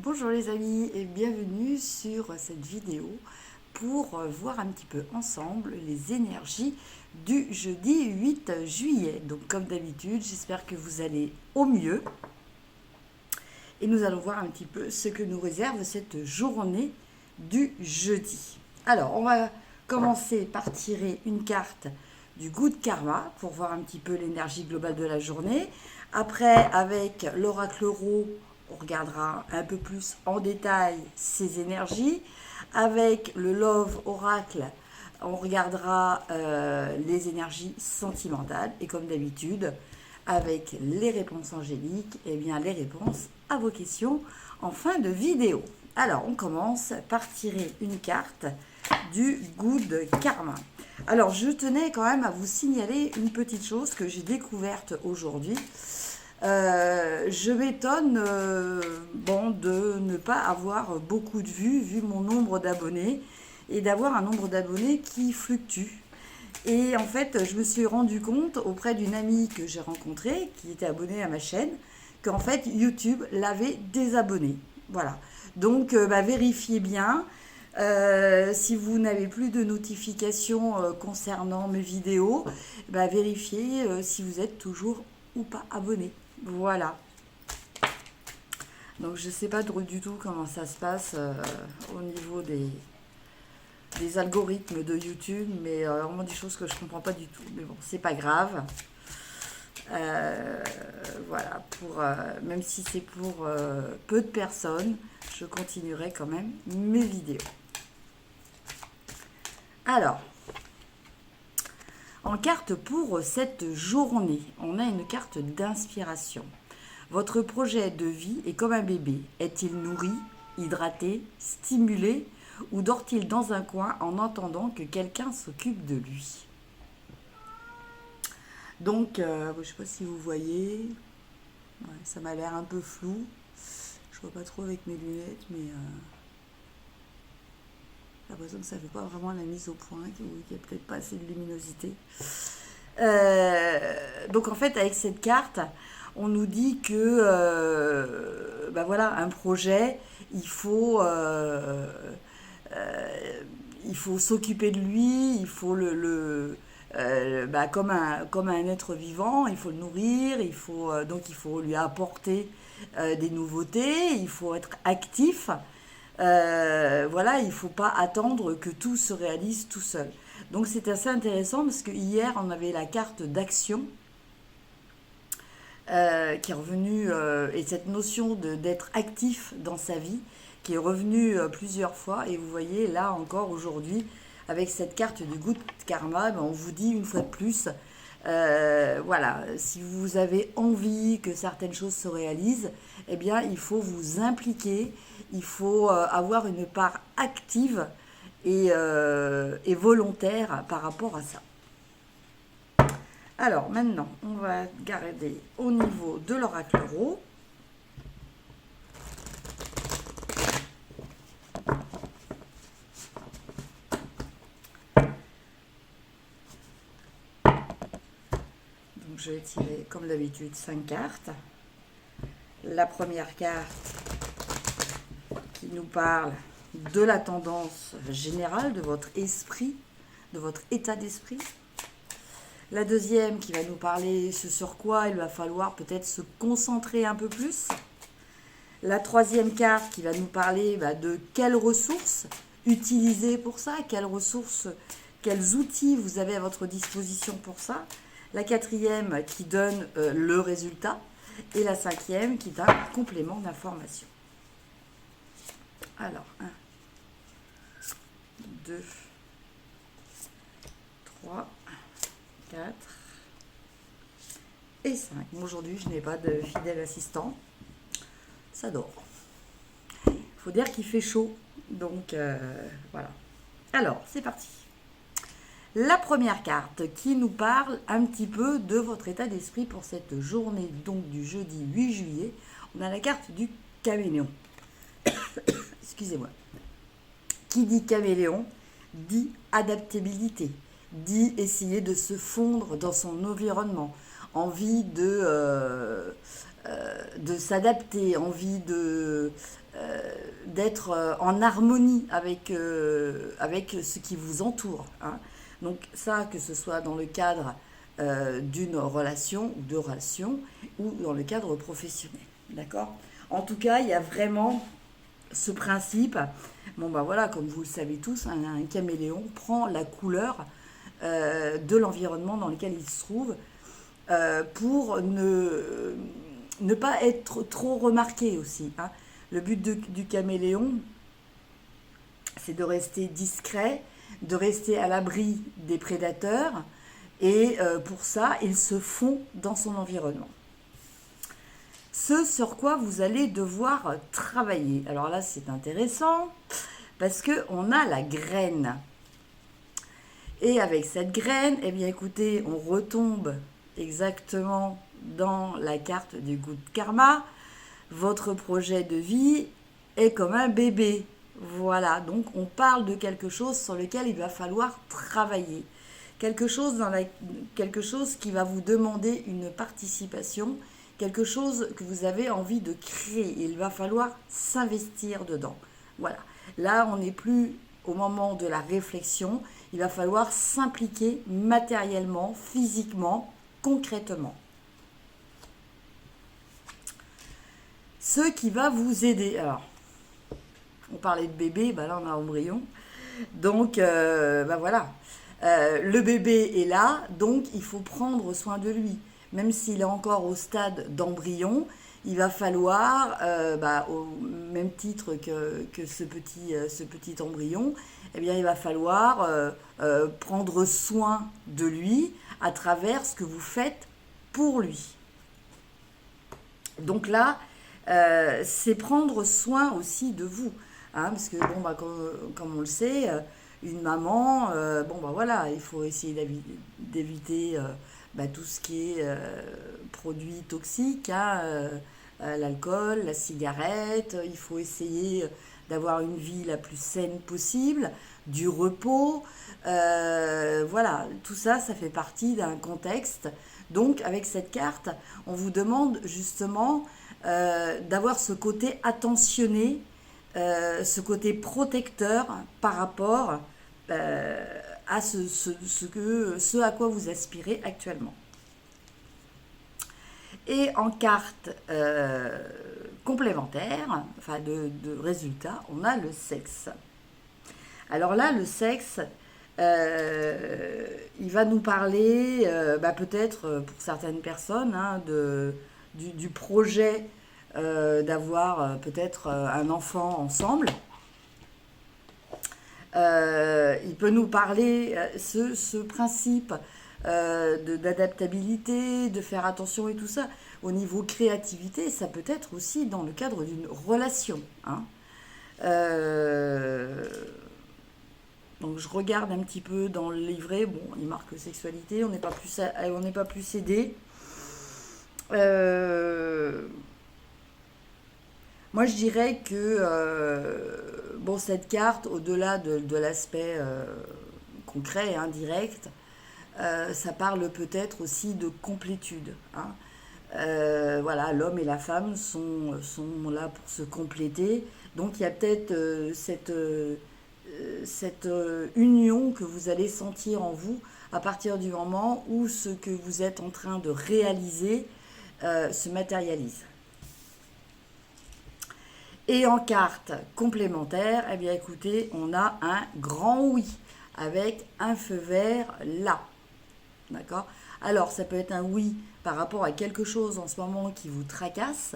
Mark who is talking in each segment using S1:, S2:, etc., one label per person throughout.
S1: Bonjour les amis et bienvenue sur cette vidéo pour voir un petit peu ensemble les énergies du jeudi 8 juillet. Donc comme d'habitude, j'espère que vous allez au mieux. Et nous allons voir un petit peu ce que nous réserve cette journée du jeudi. Alors, on va commencer par tirer une carte du Good Karma pour voir un petit peu l'énergie globale de la journée. Après, avec l'oracle Ro, on regardera un peu plus en détail ces énergies. Avec le Love Oracle, on regardera les énergies sentimentales. Et comme d'habitude, avec les réponses angéliques, et bien les réponses à vos questions en fin de vidéo. Alors, on commence par tirer une carte du Good Karma. Alors, je tenais quand même à vous signaler une petite chose que j'ai découverte aujourd'hui. Je m'étonne de ne pas avoir beaucoup de vues, vu mon nombre d'abonnés, et d'avoir un nombre d'abonnés qui fluctue. Et en fait, je me suis rendu compte auprès d'une amie que j'ai rencontrée, qui était abonnée à ma chaîne, qu'en fait, YouTube l'avait désabonnée. Voilà. Donc, vérifiez bien. Si vous n'avez plus de notifications concernant mes vidéos, vérifiez si vous êtes toujours ou pas abonné. Voilà. Donc, je ne sais pas du tout comment ça se passe au niveau des algorithmes de YouTube, mais vraiment des choses que je ne comprends pas du tout. Mais bon, c'est pas grave. Voilà, même si c'est pour peu de personnes, je continuerai quand même mes vidéos. Alors, en carte pour cette journée, on a une carte d'inspiration. Votre projet de vie est comme un bébé. Est-il nourri, hydraté, stimulé ou dort-il dans un coin en attendant que quelqu'un s'occupe de lui? Donc, je ne sais pas si vous voyez, ouais, ça m'a l'air un peu flou. Je vois pas trop avec mes lunettes, mais j'ai l'impression que ça ne fait pas vraiment la mise au point, qu'il n'y a peut-être pas assez de luminosité. Donc en fait, avec cette carte, on nous dit que un projet, il faut s'occuper de lui, il faut comme un être vivant, il faut le nourrir, donc il faut lui apporter des nouveautés, il faut être actif. Il ne faut pas attendre que tout se réalise tout seul. Donc c'est assez intéressant parce que hier on avait la carte d'action qui est revenue, et cette notion d'être actif dans sa vie qui est revenue plusieurs fois. Et vous voyez là encore aujourd'hui avec cette carte du Good Karma, on vous dit une fois de plus, si vous avez envie que certaines choses se réalisent, eh bien il faut vous impliquer, il faut avoir une part active et volontaire par rapport à ça. Alors maintenant, on va garder au niveau de l'oracle Ro. Donc je vais tirer comme d'habitude 5 cartes. La première carte qui nous parle de la tendance générale de votre esprit, de votre état d'esprit. La deuxième qui va nous parler ce sur quoi il va falloir peut-être se concentrer un peu plus. La troisième carte qui va nous parler de quelles ressources utiliser pour ça, quelles outils vous avez à votre disposition pour ça. La quatrième qui donne le résultat. Et la cinquième qui donne un complément d'information. Alors, 1, 2, 3, 4 et 5. Aujourd'hui, je n'ai pas de fidèle assistant. Ça dort. Il faut dire qu'il fait chaud. Donc, voilà. Alors, c'est parti. La première carte qui nous parle un petit peu de votre état d'esprit pour cette journée, donc du jeudi 8 juillet. On a la carte du caméléon. Excusez-moi. Qui dit caméléon dit adaptabilité, dit essayer de se fondre dans son environnement, envie de de s'adapter, envie d'être en harmonie avec ce qui vous entoure, hein. Donc ça, que ce soit dans le cadre d'une relation ou de relations ou dans le cadre professionnel. D'accord? En tout cas, il y a vraiment ce principe. Bon, ben voilà, comme vous le savez tous, un caméléon prend la couleur de l'environnement dans lequel il se trouve pour ne pas être trop remarqué aussi, hein. Le but du caméléon, c'est de rester discret, de rester à l'abri des prédateurs, et pour ça, il se fond dans son environnement. Ce sur quoi vous allez devoir travailler. Alors là, c'est intéressant, parce qu'on a la graine. Et avec cette graine, eh bien écoutez, on retombe exactement dans la carte du Good Karma. Votre projet de vie est comme un bébé. Voilà, donc on parle de quelque chose sur lequel il va falloir travailler. Quelque chose qui va vous demander une participation, quelque chose que vous avez envie de créer. Il va falloir s'investir dedans. Voilà, là on n'est plus au moment de la réflexion, il va falloir s'impliquer matériellement, physiquement, concrètement. Ce qui va vous aider. Alors, on parlait de bébé, bah là on a embryon. Donc, voilà. Le bébé est là, donc il faut prendre soin de lui. Même s'il est encore au stade d'embryon, il va falloir, au même titre que ce petit embryon, eh bien, il va falloir prendre soin de lui à travers ce que vous faites pour lui. Donc là, c'est prendre soin aussi de vous, hein, parce que bon, comme on le sait, une maman, voilà, il faut essayer d'éviter tout ce qui est produits toxiques, hein, l'alcool, la cigarette. Il faut essayer d'avoir une vie la plus saine possible, du repos. Voilà, tout ça, ça fait partie d'un contexte. Donc, avec cette carte, on vous demande justement d'avoir ce côté attentionné, ce côté protecteur par rapport à ce à quoi vous aspirez actuellement. Et en carte complémentaire, enfin de résultats, on a le sexe. Alors là, le sexe, il va nous parler, peut-être pour certaines personnes, hein, du projet d'avoir peut-être un enfant ensemble. Il peut nous parler ce principe d'adaptabilité, de faire attention et tout ça. Au niveau créativité, ça peut être aussi dans le cadre d'une relation, hein. Donc je regarde un petit peu dans le livret. Bon, il marque sexualité, on n'est pas plus aidé. Moi, je dirais que cette carte, au-delà de l'aspect concret, hein, direct, ça parle peut-être aussi de complétude, hein. Voilà, l'homme et la femme sont là pour se compléter. Donc il y a peut-être cette union que vous allez sentir en vous à partir du moment où ce que vous êtes en train de réaliser se matérialise. Et en carte complémentaire, eh bien écoutez, on a un grand oui avec un feu vert là. D'accord? Alors, ça peut être un oui par rapport à quelque chose en ce moment qui vous tracasse,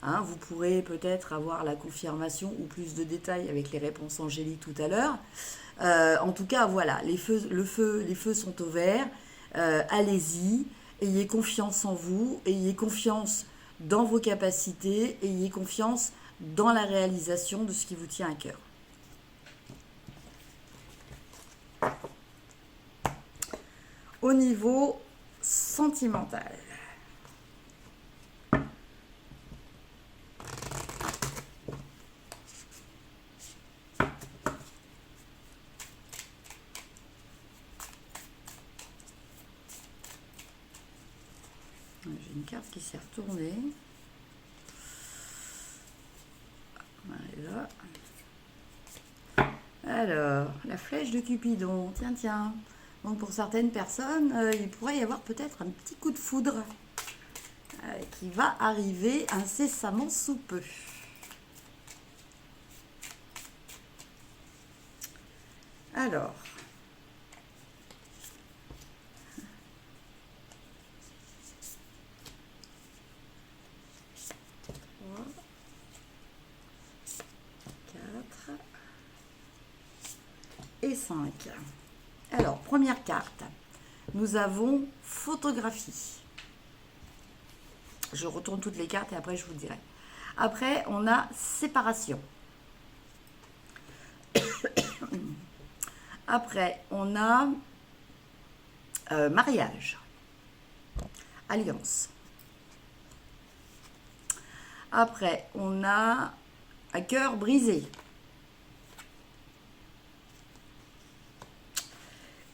S1: hein. Vous pourrez peut-être avoir la confirmation ou plus de détails avec les réponses angéliques tout à l'heure. En tout cas, voilà, les feux sont au vert. Allez-y, ayez confiance en vous, ayez confiance dans vos capacités, ayez confiance dans la réalisation de ce qui vous tient à cœur. Au niveau sentimental. J'ai une carte qui s'est retournée. Voilà. Alors, la flèche de Cupidon. Tiens, tiens. Donc pour certaines personnes, il pourrait y avoir peut-être un petit coup de foudre qui va arriver incessamment sous peu. Alors, 3, 4 et 5. Alors, première carte, nous avons photographie. Je retourne toutes les cartes et après je vous dirai. Après, on a séparation. Après, on a mariage, alliance. Après, on a un cœur brisé.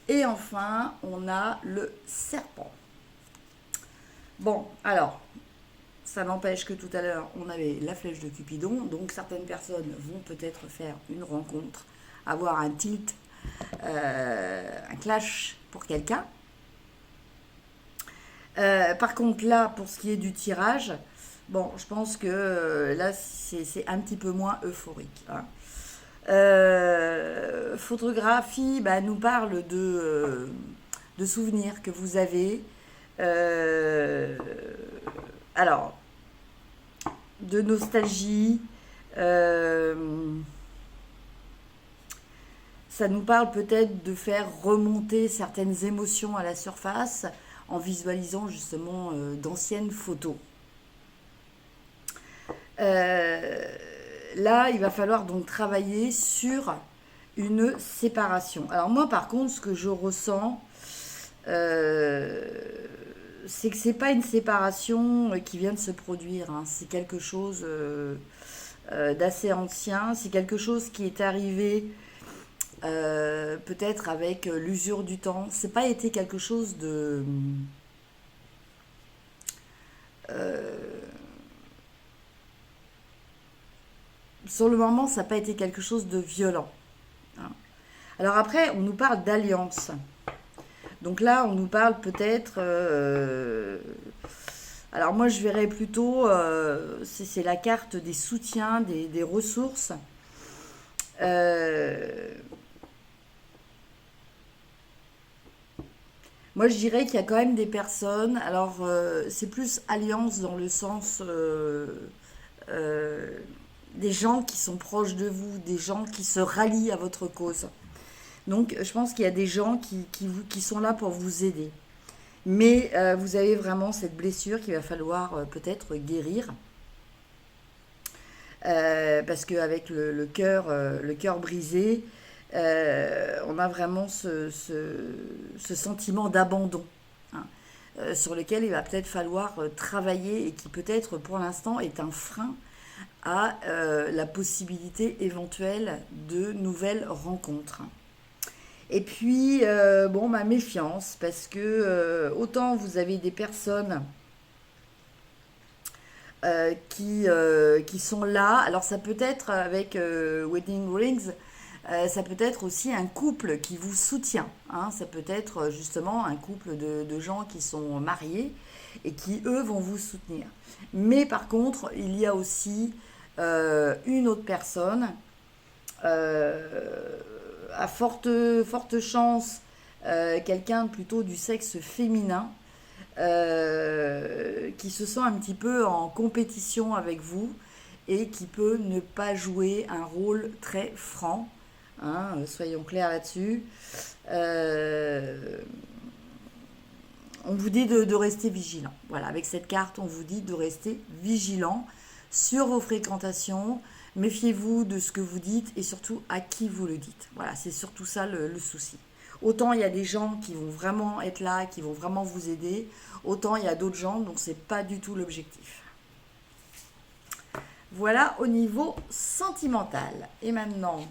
S1: Et enfin, on a le serpent. Bon, alors, ça n'empêche que tout à l'heure, on avait la flèche de Cupidon. Donc, certaines personnes vont peut-être faire une rencontre, avoir un tilt, un clash pour quelqu'un. Par contre, là, pour ce qui est du tirage, bon, je pense que là, c'est un petit peu moins euphorique. Hein. Photographie nous parle de souvenirs que vous avez. Alors, de nostalgie. Ça nous parle peut-être de faire remonter certaines émotions à la surface en visualisant justement d'anciennes photos. Là, il va falloir donc travailler sur une séparation. Alors moi, par contre, ce que je ressens, c'est que c'est pas une séparation qui vient de se produire. Hein. C'est quelque chose d'assez ancien. C'est quelque chose qui est arrivé peut-être avec l'usure du temps. C'est pas été quelque chose de sur le moment, ça n'a pas été quelque chose de violent. Hein. Alors après, on nous parle d'alliance. Donc là, on nous parle peut-être... alors moi, je verrais plutôt... c'est la carte des soutiens, des ressources. Moi, je dirais qu'il y a quand même des personnes... Alors, c'est plus alliance dans le sens... des gens qui sont proches de vous, des gens qui se rallient à votre cause. Donc, je pense qu'il y a des gens qui sont là pour vous aider. Mais vous avez vraiment cette blessure qu'il va falloir peut-être guérir. Parce qu'avec le cœur brisé, on a vraiment ce sentiment d'abandon. Hein, sur lequel il va peut-être falloir travailler et qui peut-être pour l'instant est un frein à la possibilité éventuelle de nouvelles rencontres. Et puis, ma méfiance, parce que autant vous avez des personnes qui sont là, alors ça peut être avec Wedding Rings, ça peut être aussi un couple qui vous soutient. Hein, ça peut être justement un couple de gens qui sont mariés et qui, eux, vont vous soutenir. Mais par contre, il y a aussi une autre personne, à forte chance, quelqu'un plutôt du sexe féminin, qui se sent un petit peu en compétition avec vous et qui peut ne pas jouer un rôle très franc. Hein, soyons clairs là-dessus. On vous dit de rester vigilant. Voilà, avec cette carte, on vous dit de rester vigilant sur vos fréquentations. Méfiez-vous de ce que vous dites et surtout à qui vous le dites. Voilà, c'est surtout ça le souci. Autant il y a des gens qui vont vraiment être là, qui vont vraiment vous aider, autant il y a d'autres gens dont c'est pas du tout l'objectif. Voilà au niveau sentimental. Et maintenant,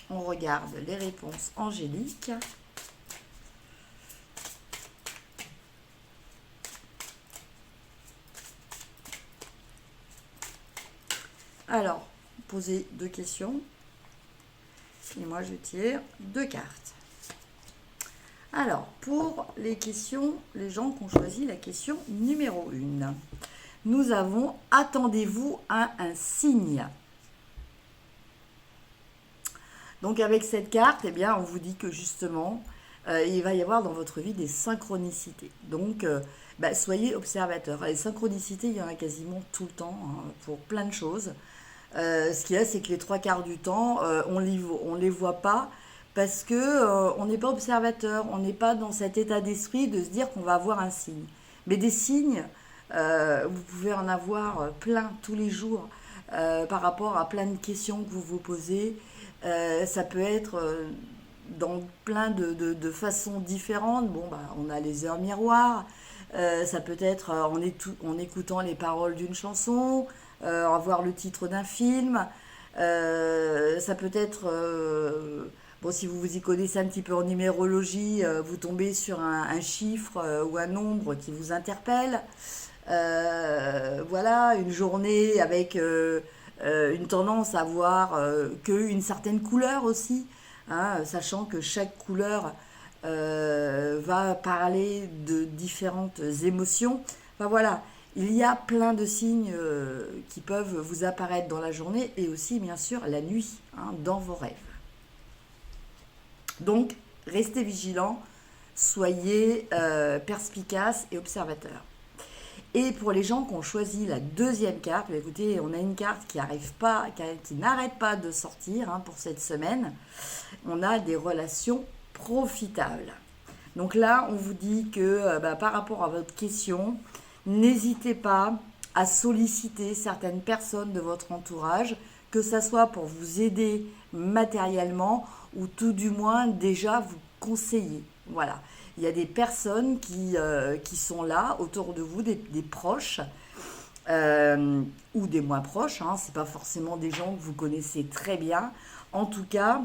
S1: on regarde les réponses angéliques. Alors, poser 2 questions. Et moi, je tire 2 cartes. Alors, pour les questions, les gens qui ont choisi la question numéro 1, nous avons « Attendez-vous à un signe ?» Donc, avec cette carte, eh bien, on vous dit que justement, il va y avoir dans votre vie des synchronicités. Donc, soyez observateur. Les synchronicités, il y en a quasiment tout le temps, hein, pour plein de choses. Ce qu'il y a, c'est que les 3 quarts du temps, on les voit pas parce que on n'est pas observateur, on n'est pas dans cet état d'esprit de se dire qu'on va avoir un signe. Mais des signes, vous pouvez en avoir plein tous les jours par rapport à plein de questions que vous vous posez. Ça peut être dans plein de façons différentes. Bon, on a les heures miroirs. Ça peut être en écoutant les paroles d'une chanson, avoir le titre d'un film. Ça peut être, si vous vous y connaissez un petit peu en numérologie, vous tombez sur un chiffre ou un nombre qui vous interpelle. Voilà, une journée avec une tendance à voir qu'une certaine couleur aussi, hein, sachant que chaque couleur va parler de différentes émotions. Enfin voilà, il y a plein de signes qui peuvent vous apparaître dans la journée et aussi bien sûr la nuit, hein, dans vos rêves. Donc, restez vigilants, soyez perspicaces et observateurs. Et pour les gens qui ont choisi la 2e carte, écoutez, on a une carte qui n'arrête pas de sortir, hein, pour cette semaine. On a des relations profitables. Donc là, on vous dit que par rapport à votre question, n'hésitez pas à solliciter certaines personnes de votre entourage, que ça soit pour vous aider matériellement ou tout du moins déjà vous conseiller. Voilà. Il y a des personnes qui sont là autour de vous, des proches ou des moins proches. Hein, ce n'est pas forcément des gens que vous connaissez très bien. En tout cas,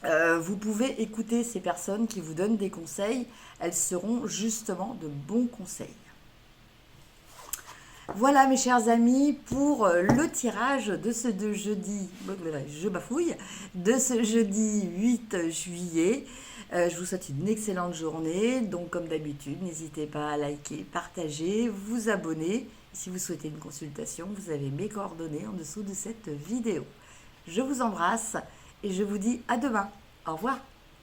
S1: vous pouvez écouter ces personnes qui vous donnent des conseils. Elles seront justement de bons conseils. Voilà mes chers amis pour le tirage de ce jeudi, de ce jeudi 8 juillet. Je vous souhaite une excellente journée. Donc comme d'habitude, n'hésitez pas à liker, partager, vous abonner. Si vous souhaitez une consultation, vous avez mes coordonnées en dessous de cette vidéo. Je vous embrasse et je vous dis à demain. Au revoir.